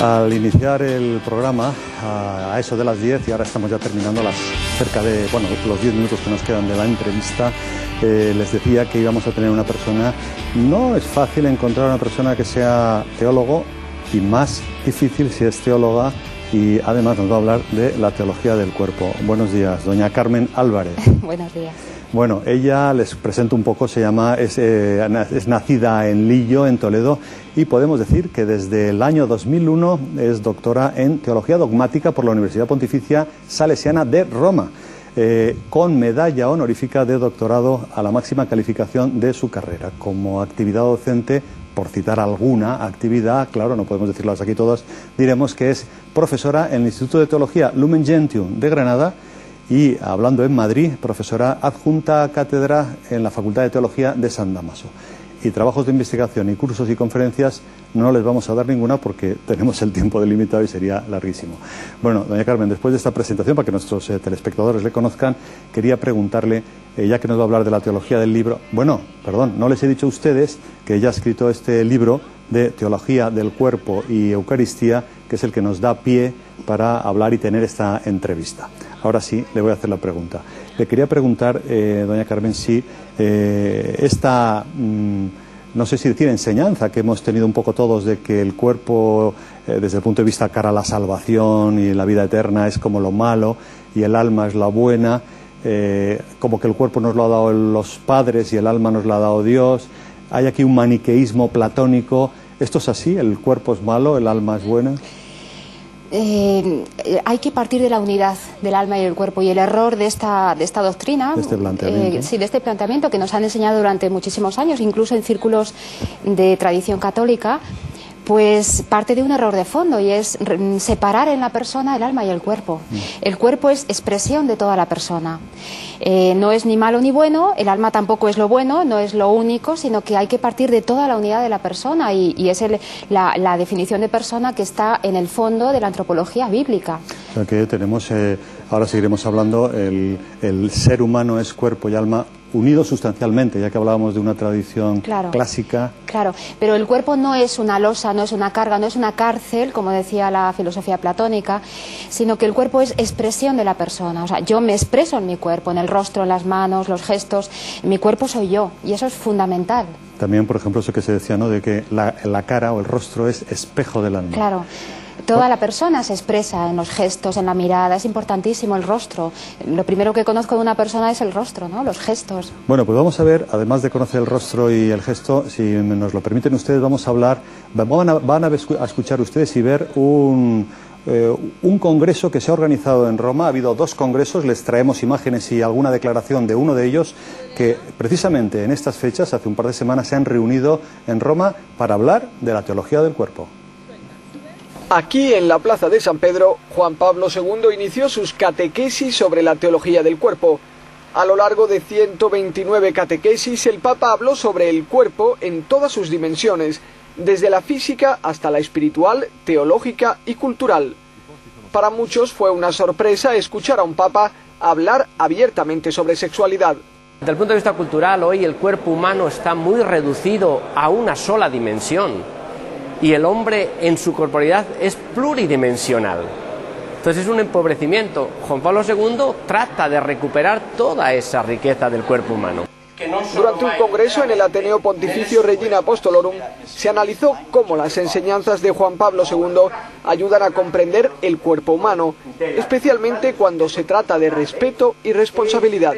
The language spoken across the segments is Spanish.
Al iniciar el programa, a eso de las 10, y ahora estamos ya terminando cerca de, los 10 minutos que nos quedan de la entrevista, les decía que íbamos a tener una persona. No es fácil encontrar una persona que sea teólogo, y más difícil si es teóloga, y además nos va a hablar de la teología del cuerpo. Buenos días, doña Carmen Álvarez. Buenos días. Bueno, ella, les presento un poco, es nacida en Lillo, en Toledo, y podemos decir que desde el año 2001 es doctora en Teología Dogmática por la Universidad Pontificia Salesiana de Roma, con medalla honorífica de doctorado a la máxima calificación de su carrera. Como actividad docente, por citar alguna actividad, claro, no podemos decirlas aquí todas, diremos que es profesora en el Instituto de Teología Lumen Gentium de Granada, y, hablando en Madrid, profesora adjunta a cátedra en la Facultad de Teología de San Damaso. Y trabajos de investigación y cursos y conferencias no les vamos a dar ninguna porque tenemos el tiempo delimitado y sería larguísimo. Bueno, doña Carmen, después de esta presentación, para que nuestros telespectadores le conozcan, quería preguntarle, ya que nos va a hablar de la teología del libro, no les he dicho a ustedes que ella ha escrito este libro de Teología del Cuerpo y Eucaristía, que es el que nos da pie para hablar y tener esta entrevista. Ahora sí, le voy a hacer la pregunta. Le quería preguntar, doña Carmen, si no sé si decir enseñanza que hemos tenido un poco todos de que el cuerpo, desde el punto de vista cara a la salvación y la vida eterna, es como lo malo y el alma es la buena, como que el cuerpo nos lo ha dado los padres y el alma nos lo ha dado Dios. Hay aquí un maniqueísmo platónico. ¿Esto es así? ¿El cuerpo es malo, el alma es buena? Hay que partir de la unidad del alma y el cuerpo, y el error de esta doctrina, de este planteamiento. de este planteamiento que nos han enseñado durante muchísimos años, incluso en círculos de tradición católica, pues parte de un error de fondo, y es separar en la persona el alma y el cuerpo. El cuerpo es expresión de toda la persona. No es ni malo ni bueno, el alma tampoco es lo bueno, no es lo único, sino que hay que partir de toda la unidad de la persona, y es la definición de persona que está en el fondo de la antropología bíblica. O sea que tenemos, ahora seguiremos hablando, el ser humano es cuerpo y alma unidos sustancialmente, ya que hablábamos de una tradición clásica. Claro, pero el cuerpo no es una losa, no es una carga, no es una cárcel, como decía la filosofía platónica, sino que el cuerpo es expresión de la persona. O sea, yo me expreso en mi cuerpo, en el rostro, en las manos, los gestos. Mi cuerpo soy yo, y eso es fundamental. También, por ejemplo, eso que se decía, ¿no?, de que la cara o el rostro es espejo del alma. Claro. Toda la persona se expresa en los gestos, en la mirada, es importantísimo el rostro. Lo primero que conozco de una persona es el rostro, ¿no?, los gestos. Bueno, pues vamos a ver, además de conocer el rostro y el gesto, si nos lo permiten ustedes, vamos a hablar, van a escuchar ustedes y ver un congreso que se ha organizado en Roma. Ha habido 2 congresos, les traemos imágenes y alguna declaración de uno de ellos, que precisamente en estas fechas, hace un par de semanas, se han reunido en Roma para hablar de la teología del cuerpo. Aquí, en la plaza de San Pedro, Juan Pablo II inició sus catequesis sobre la teología del cuerpo. A lo largo de 129 catequesis, el Papa habló sobre el cuerpo en todas sus dimensiones, desde la física hasta la espiritual, teológica y cultural. Para muchos fue una sorpresa escuchar a un Papa hablar abiertamente sobre sexualidad. Desde el punto de vista cultural, hoy el cuerpo humano está muy reducido a una sola dimensión. Y el hombre en su corporeidad es pluridimensional. Entonces es un empobrecimiento. Juan Pablo II trata de recuperar toda esa riqueza del cuerpo humano. Durante un congreso en el Ateneo Pontificio Regina Apostolorum se analizó cómo las enseñanzas de Juan Pablo II ayudan a comprender el cuerpo humano, especialmente cuando se trata de respeto y responsabilidad.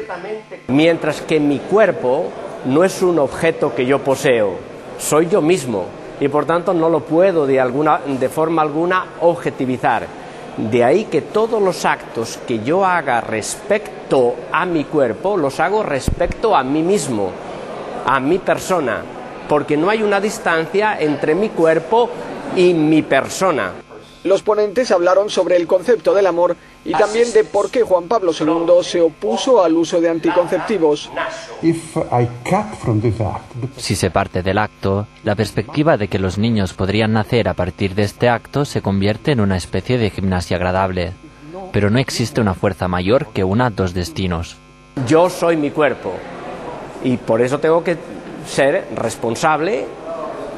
Mientras que mi cuerpo no es un objeto que yo poseo, soy yo mismo. Y por tanto no lo puedo de forma alguna objetivizar. De ahí que todos los actos que yo haga respecto a mi cuerpo, los hago respecto a mí mismo, a mi persona, porque no hay una distancia entre mi cuerpo y mi persona. Los ponentes hablaron sobre el concepto del amor y también de por qué Juan Pablo II se opuso al uso de anticonceptivos. Si se parte del acto, la perspectiva de que los niños podrían nacer a partir de este acto se convierte en una especie de gimnasia agradable. Pero no existe una fuerza mayor que una 2 destinos. Yo soy mi cuerpo y por eso tengo que ser responsable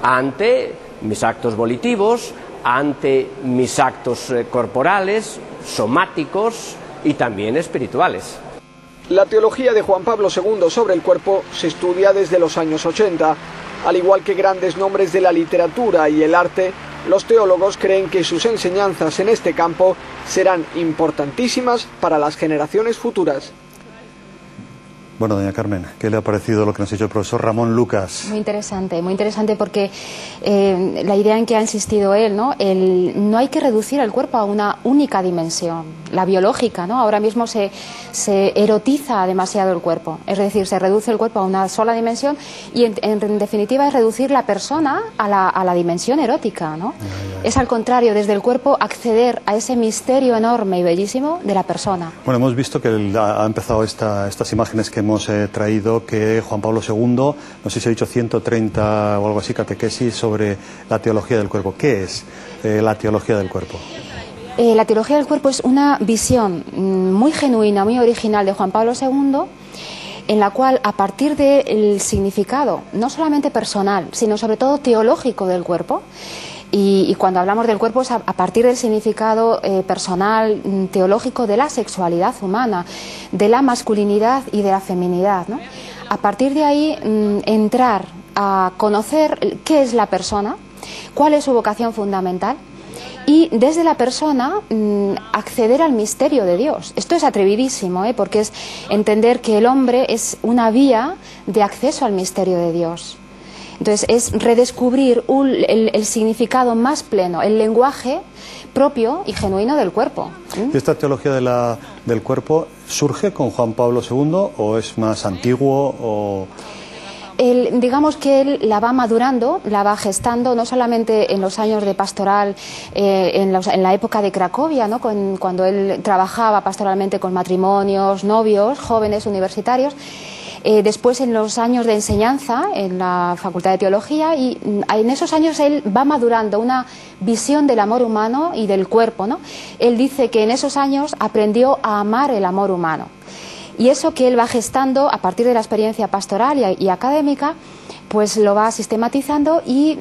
ante mis actos volitivos, ante mis actos corporales, somáticos y también espirituales. La teología de Juan Pablo II sobre el cuerpo se estudia desde los años 80. Al igual que grandes nombres de la literatura y el arte, los teólogos creen que sus enseñanzas en este campo serán importantísimas para las generaciones futuras. Bueno, doña Carmen, ¿qué le ha parecido lo que nos ha dicho el profesor Ramón Lucas? Muy interesante porque la idea en que ha insistido él, ¿no? No hay que reducir el cuerpo a una única dimensión, la biológica, ¿no? Ahora mismo se erotiza demasiado el cuerpo, es decir, se reduce el cuerpo a una sola dimensión y en definitiva es reducir la persona a la dimensión erótica, ¿no? Es al contrario, desde el cuerpo acceder a ese misterio enorme y bellísimo de la persona. Bueno, hemos visto que ha empezado estas imágenes que hemos traído, que Juan Pablo II, no sé si ha dicho 130 o algo así, catequesis sobre la teología del cuerpo. ¿Qué es la teología del cuerpo? La teología del cuerpo es una visión muy genuina, muy original de Juan Pablo II, en la cual, a partir del significado, no solamente personal, sino sobre todo teológico del cuerpo, y cuando hablamos del cuerpo es a partir del significado personal, teológico de la sexualidad humana, de la masculinidad y de la feminidad, ¿no? A partir de ahí entrar a conocer qué es la persona, cuál es su vocación fundamental y desde la persona acceder al misterio de Dios. Esto es atrevidísimo, porque es entender que el hombre es una vía de acceso al misterio de Dios. Entonces es redescubrir el significado más pleno, el lenguaje propio y genuino del cuerpo. ¿Esta teología del cuerpo surge con Juan Pablo II o es más antiguo? Digamos que él la va madurando, la va gestando, no solamente en los años de pastoral, en la época de Cracovia, ¿no? Cuando él trabajaba pastoralmente con matrimonios, novios, jóvenes universitarios. Después en los años de enseñanza en la Facultad de Teología, y en esos años él va madurando una visión del amor humano y del cuerpo, ¿no? Él dice que en esos años aprendió a amar el amor humano, y eso que él va gestando a partir de la experiencia pastoral y académica, pues lo va sistematizando y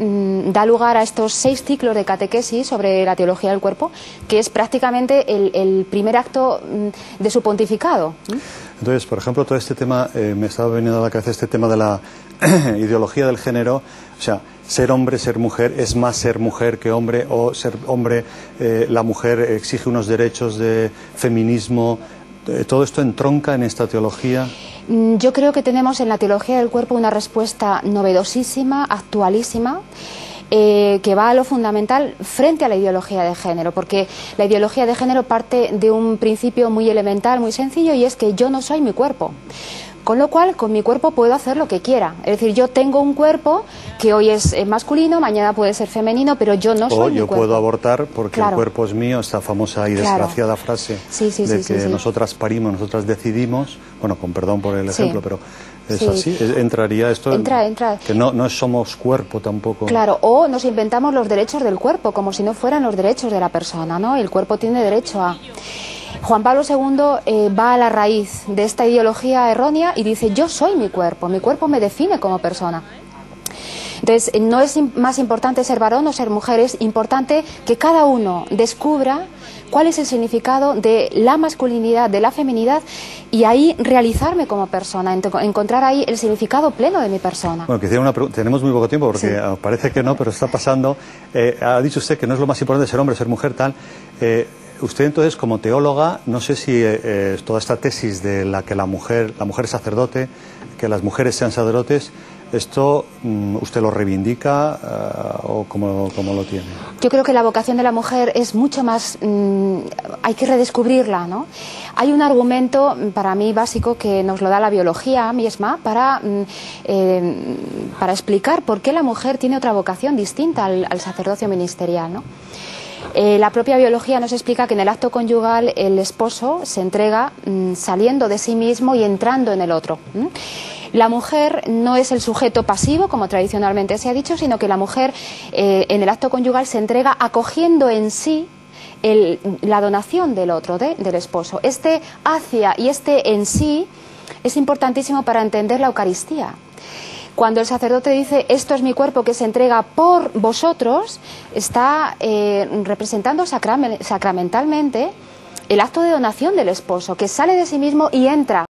da lugar a estos 6 ciclos de catequesis sobre la teología del cuerpo, que es prácticamente el primer acto de su pontificado. Entonces, por ejemplo, todo este tema, me estaba veniendo a la cabeza este tema de la ideología del género, o sea, ser hombre, ser mujer, es más ser mujer que hombre, o ser hombre, la mujer exige unos derechos de feminismo. ¿Todo esto entronca en esta teología? Yo creo que tenemos en la teología del cuerpo una respuesta novedosísima, actualísima, que va a lo fundamental frente a la ideología de género, porque la ideología de género parte de un principio muy elemental, muy sencillo, y es que yo no soy mi cuerpo. Con lo cual, con mi cuerpo puedo hacer lo que quiera. Es decir, yo tengo un cuerpo que hoy es masculino, mañana puede ser femenino, pero yo no soy mi cuerpo. O yo puedo abortar porque el cuerpo es mío, esta famosa y desgraciada frase de que nosotras parimos, nosotras decidimos, bueno, con perdón por el ejemplo, pero es así, entraría esto, entra. Que no somos cuerpo tampoco. Claro, o nos inventamos los derechos del cuerpo, como si no fueran los derechos de la persona, ¿no? El cuerpo tiene derecho a... Juan Pablo II va a la raíz de esta ideología errónea y dice: yo soy mi cuerpo me define como persona. Entonces, no es más importante ser varón o ser mujer, es importante que cada uno descubra cuál es el significado de la masculinidad, de la feminidad, y ahí realizarme como persona, encontrar ahí el significado pleno de mi persona. Bueno, quisiera tenemos muy poco tiempo porque parece que no, pero está pasando. Ha dicho usted que no es lo más importante ser hombre, ser mujer, tal. Usted entonces, como teóloga, no sé si toda esta tesis de que la mujer es sacerdote, que las mujeres sean sacerdotes, ¿esto usted lo reivindica o cómo lo tiene? Yo creo que la vocación de la mujer es mucho más... hay que redescubrirla, ¿no? Hay un argumento para mí básico que nos lo da la biología misma para explicar por qué la mujer tiene otra vocación distinta al sacerdocio ministerial, ¿no? La propia biología nos explica que en el acto conyugal el esposo se entrega saliendo de sí mismo y entrando en el otro. La mujer no es el sujeto pasivo, como tradicionalmente se ha dicho, sino que la mujer en el acto conyugal se entrega acogiendo en sí la donación del otro, del esposo. Este hacia y este en sí es importantísimo para entender la Eucaristía. Cuando el sacerdote dice esto es mi cuerpo que se entrega por vosotros, está representando sacramentalmente el acto de donación del esposo, que sale de sí mismo y entra